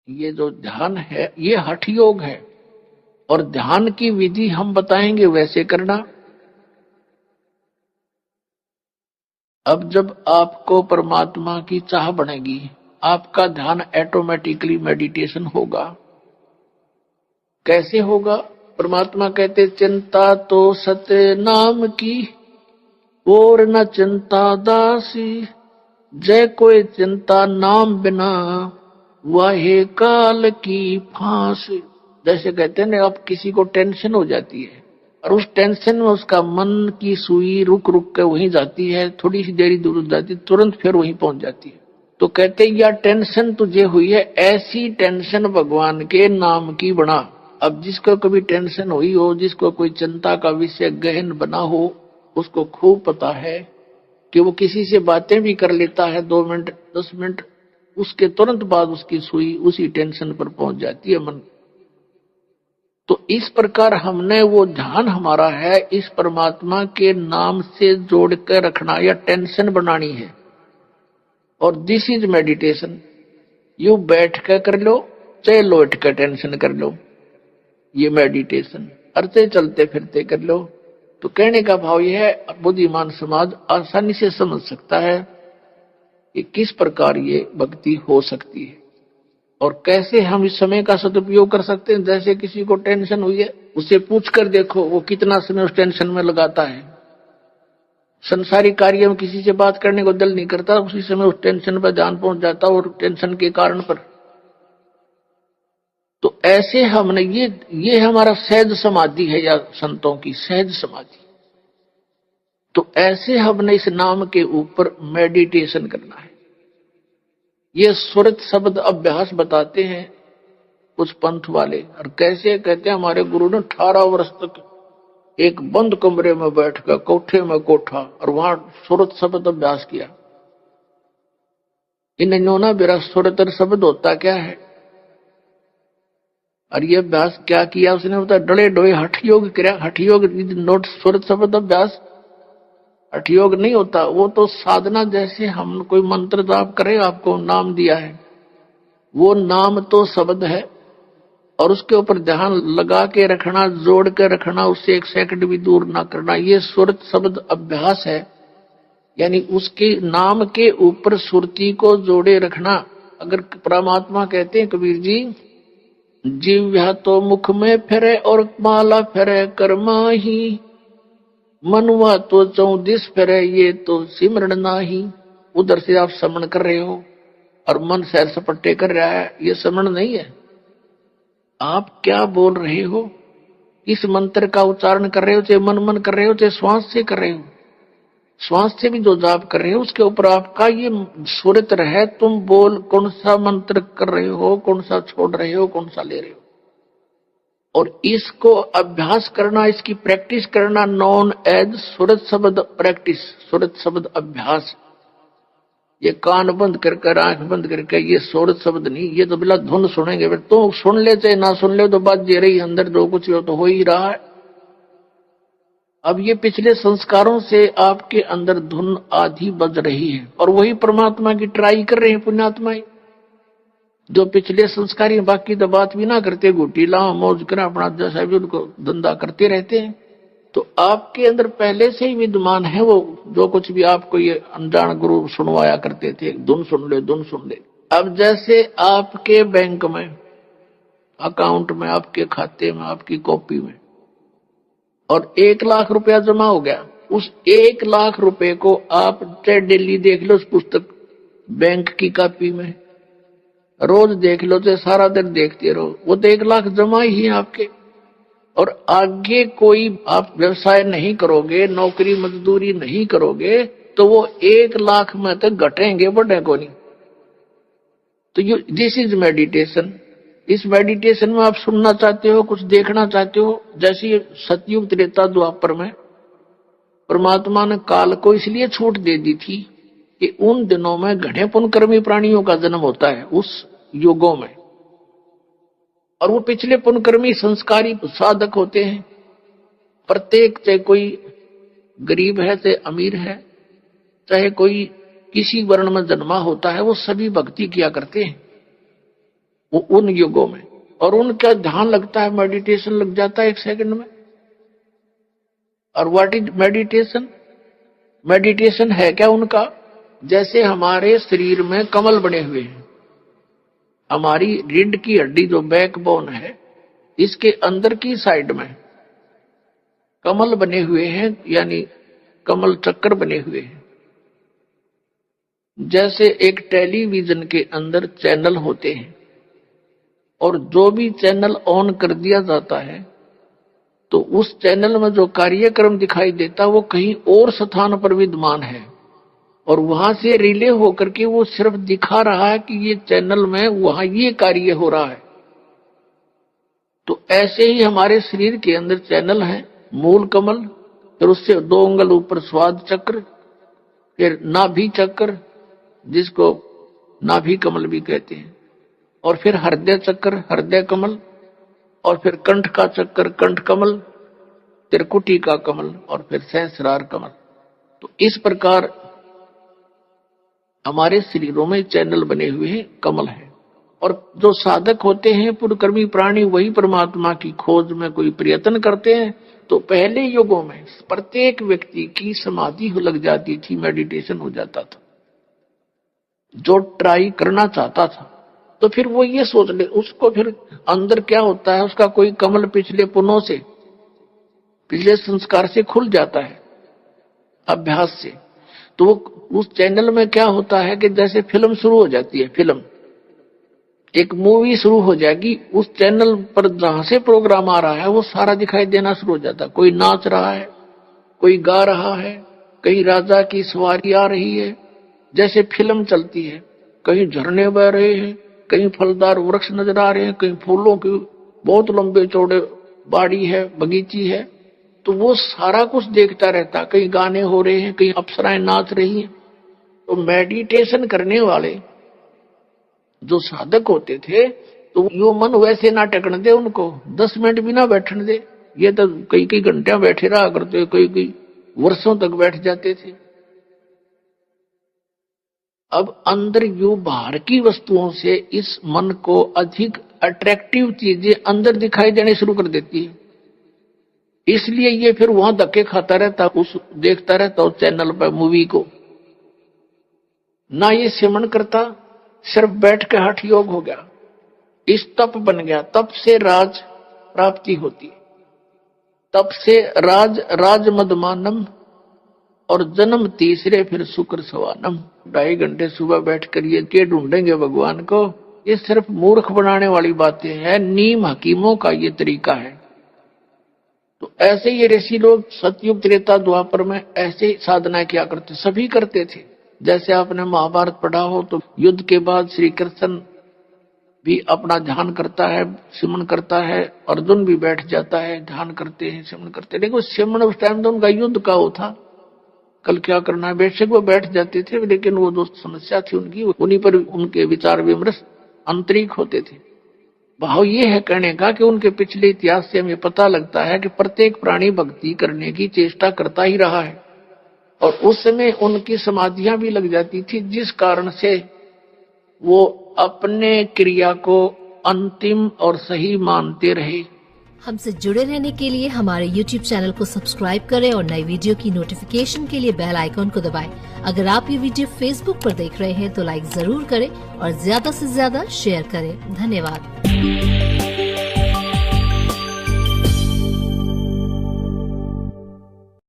ये जो ध्यान है ये हठ योग है, और ध्यान की विधि हम बताएंगे वैसे करना। अब जब आपको परमात्मा की चाह बनेगी, आपका ध्यान ऑटोमेटिकली मेडिटेशन होगा। कैसे होगा? परमात्मा कहते चिंता तो सत्य नाम की, और न चिंता दासी, जय कोई चिंता नाम बिना, वाहे काल की फांसी। जैसे कहते हैं ना, अब किसी को टेंशन हो जाती है और उस टेंशन में उसका मन की सुई रुक रुक के वहीं जाती है, थोड़ी सी देरी दूर जाती है, तुरंत फिर वहीं पहुंच जाती है। तो कहते या टेंशन तुझे हुई है, ऐसी टेंशन भगवान के नाम की बना। अब जिसको कभी टेंशन हुई हो, जिसको कोई चिंता का विषय गहन बना हो, उसको खूब पता है कि वो किसी से बातें भी कर लेता है 2 मिनट 10 मिनट, उसके तुरंत बाद उसकी सुई उसी टेंशन पर पहुंच जाती है मन। तो इस प्रकार हमने वो ध्यान हमारा है इस परमात्मा के नाम से जोड़ कर रखना या टेंशन बनानी है। और दिस इज मेडिटेशन। यू बैठ कर लो, चाहे लौट कर टेंशन कर लो, ये मेडिटेशन। अर्थे चलते फिरते कर लो। तो कहने का भाव यह है, बुद्धिमान समाज आसानी से समझ सकता है कि किस प्रकार ये भक्ति हो सकती है और कैसे हम इस समय का सदुपयोग कर सकते हैं। जैसे किसी को टेंशन हुई है, उसे पूछ कर देखो वो कितना समय उस टेंशन में लगाता है। संसारिक कार्य में किसी से बात करने को दिल नहीं करता, उसी समय उस टेंशन पर ध्यान पहुंच जाता और टेंशन के कारण पर। तो ऐसे हमने ये हमारा सहज समाधि है, या संतों की सहज समाधि। तो ऐसे हमने इस नाम के ऊपर मेडिटेशन करना है। ये सुरत शब्द अभ्यास बताते हैं कुछ पंथ वाले। और कैसे कहते हैं, हमारे गुरु ने 18 वर्ष तक एक बंद कमरे में बैठकर, कोठे में कोठा, और वहां सुरत शब्द अभ्यास किया। इन्होंने मेरा सुरत शब्द होता क्या है, और ये अभ्यास क्या किया उसने, बता डले डोए हठ योग किया। हठ योग नोट सुरत शब्द अभ्यास हठ योग नहीं होता, वो तो साधना। जैसे हम कोई मंत्र जाप करें, आपको नाम दिया है, वो नाम तो शब्द है, और उसके ऊपर ध्यान लगा के रखना, जोड़ के रखना, उससे 1 सेकंड भी दूर ना करना, ये सुरत शब्द अभ्यास है। यानी उसके नाम के ऊपर सुरती को जोड़े रखना। अगर परमात्मा कहते हैं कबीर जी, जीव्या तो मुख में फिरे और माला फिरे कर्मा ही, मनुआ तो 34 फिरे ये तो सिमरण नाही। उधर से आप समण कर रहे हो और मन सैर सपट्टे कर रहा है, ये समण नहीं है। आप क्या बोल रहे हो, इस मंत्र का उच्चारण कर रहे हो, चाहे मन मन कर रहे हो, चाहे श्वास से कर रहे हो, श्वास से भी जो जाप कर रहे हो उसके ऊपर आपका ये सुरत रहे। तुम बोल कौन सा मंत्र कर रहे हो, कौन सा छोड़ रहे हो, कौन सा ले रहे हो। और इसको अभ्यास करना, इसकी प्रैक्टिस करना, नॉन एज सुरत शब्द प्रैक्टिस, सुरत शब्द अभ्यास। ये कान बंद करके, आंख बंद करके, ये सुरत शब्द नहीं, ये तो बिला धुन सुनेंगे। फिर तो सुन ले चाहे ना सुन ले, तो बात जे रही अंदर जो कुछ हो तो हो ही रहा है। अब ये पिछले संस्कारों से आपके अंदर धुन आधी बज रही है, और वही परमात्मा की ट्राई कर रहे हैं पुण्यात्माएं। जो पिछले संस्कारी, बाकी तो बात भी ना करते, घुटी लाओ मौज करा अपना जैसा भी उनको धंधा करते रहते हैं। तो आपके अंदर पहले से ही विद्यमान है वो, जो कुछ भी आपको ये अनजान गुरु सुनवाया करते थे, धुन सुन ले धुन सुन ले। अब जैसे आपके बैंक में, अकाउंट में, आपके खाते में, आपकी कॉपी में, और 1 लाख रुपया जमा हो गया। उस 1 लाख रुपए को आप चाहे डेली देख लो उस पुस्तक बैंक की कॉपी में, रोज देख लो, चाहे सारा दिन देखते रहो, वो तो 1 लाख जमा ही है आपके। और आगे कोई आप व्यवसाय नहीं करोगे, नौकरी मजदूरी नहीं करोगे, तो वो 1 लाख में तक घटेंगे, बढ़े को नहीं। तो यू दिस इज मेडिटेशन। इस मेडिटेशन में आप सुनना चाहते हो, कुछ देखना चाहते हो। जैसे सतयुग त्रेता द्वापर में परमात्मा ने काल को इसलिए छूट दे दी थी कि उन दिनों में घने पुनकर्मी प्राणियों का जन्म होता है उस युगों में, और वो पिछले पुनकर्मी संस्कारी साधक होते हैं। प्रत्येक, चाहे कोई गरीब है चाहे अमीर है, चाहे कोई किसी वर्ण में जन्मा होता है, वो सभी भक्ति किया करते हैं। उन युगों में, और उनका ध्यान लगता है, मेडिटेशन लग जाता है 1 सेकंड में। और व्हाट इज मेडिटेशन? मेडिटेशन है क्या उनका? जैसे हमारे शरीर में कमल बने हुए हैं, हमारी रीढ़ की हड्डी जो बैकबोन है, इसके अंदर की साइड में कमल बने हुए हैं, यानी कमल चक्र बने हुए हैं। जैसे एक टेलीविजन के अंदर चैनल होते हैं, और जो भी चैनल ऑन कर दिया जाता है तो उस चैनल में जो कार्यक्रम दिखाई देता वो कहीं और स्थान पर विद्यमान है, और वहां से रिले होकर के वो सिर्फ दिखा रहा है कि ये चैनल में वहां ये कार्य हो रहा है। तो ऐसे ही हमारे शरीर के अंदर चैनल है, मूल कमल, फिर उससे 2 अंगुल ऊपर स्वाद चक्र, फिर नाभि चक्र जिसको नाभि कमल भी कहते हैं, और फिर हृदय चक्र, हृदय कमल, और फिर कंठ का चक्र, कंठ कमल, त्रिकुटी का कमल, और फिर सहस्रार कमल। तो इस प्रकार हमारे शरीरों में चैनल बने हुए हैं, कमल है। और जो साधक होते हैं, पुरकर्मी प्राणी, वही परमात्मा की खोज में कोई प्रयत्न करते हैं, तो पहले युगों में प्रत्येक व्यक्ति की समाधि लग जाती थी, मेडिटेशन हो जाता था। जो ट्राई करना चाहता था तो फिर वो ये सोच ले, उसको फिर अंदर क्या होता है, उसका कोई कमल पिछले पुनों से, पिछले संस्कार से खुल जाता है अभ्यास से। तो वो उस चैनल में क्या होता है कि जैसे फिल्म शुरू हो जाती है, फिल्म एक मूवी शुरू हो जाएगी, उस चैनल पर जहां से प्रोग्राम आ रहा है वो सारा दिखाई देना शुरू हो जाता है। कोई नाच रहा है, कोई गा रहा है, कहीं राजा की सवारी आ रही है, जैसे फिल्म चलती है, कहीं झरने बह रहे हैं, कहीं फलदार वृक्ष नजर आ रहे हैं, कहीं फूलों की बहुत लंबे चौड़े बाड़ी है, बगीची है, तो वो सारा कुछ देखता रहता। कहीं गाने हो रहे हैं, कहीं अप्सराएं नाच रही हैं। तो मेडिटेशन करने वाले जो साधक होते थे, तो यो मन वैसे ना टेकने दे उनको, 10 मिनट भी ना बैठने दे। ये तो कई कई घंटे बैठे रहा करते, कई वर्षों तक बैठ जाते थे। अब अंदर यू बाहर की वस्तुओं से इस मन को अधिक अट्रैक्टिव चीजें अंदर दिखाई देने शुरू कर देती है, इसलिए ये फिर वहां धक्के खाता रहता, उस देखता रहता उस चैनल पर मूवी को। ना ये सिमरण करता, सिर्फ बैठ के हठ योग हो गया, इस तप बन गया। तप से राज प्राप्ति होती है, तप से राज मदमानम, और जन्म तीसरे फिर शुक्र सवानम। 2.5 घंटे सुबह बैठकर ये के ढूंढेंगे भगवान को, ये सिर्फ मूर्ख बनाने वाली बातें हैं, नीम हकीमों का ये तरीका है। तो ऐसे ये ऋषि लोग सतयुग त्रेता द्वापर में ऐसे ही साधना किया करते, सभी करते थे। जैसे आपने महाभारत पढ़ा हो तो युद्ध के बाद श्री कृष्ण भी अपना ध्यान करता है, सिमरण करता है, अर्जुन भी बैठ जाता है, ध्यान करते हैं, सिमरण करते हैं। लेकिन सिमरण उस टाइम तो उनका युद्ध का वो था, कल क्या करना है, बेशक वो बैठ जाते थे, लेकिन वो जो समस्या थी उनकी, उन्हीं पर उनके विचार विमर्श आंतरिक होते थे। भाव ये है कहने का कि उनके पिछले इतिहास से हमें पता लगता है कि प्रत्येक प्राणी भक्ति करने की चेष्टा करता ही रहा है, और उस समय उनकी समाधियां भी लग जाती थी, जिस कारण से वो अपने क्रिया को अंतिम और सही मानते रहे। हमसे जुड़े रहने के लिए हमारे YouTube चैनल को सब्सक्राइब करें और नई वीडियो की नोटिफिकेशन के लिए बेल आइकॉन को दबाएं। अगर आप ये वीडियो Facebook पर देख रहे हैं तो लाइक जरूर करें और ज्यादा से ज्यादा शेयर करें। धन्यवाद।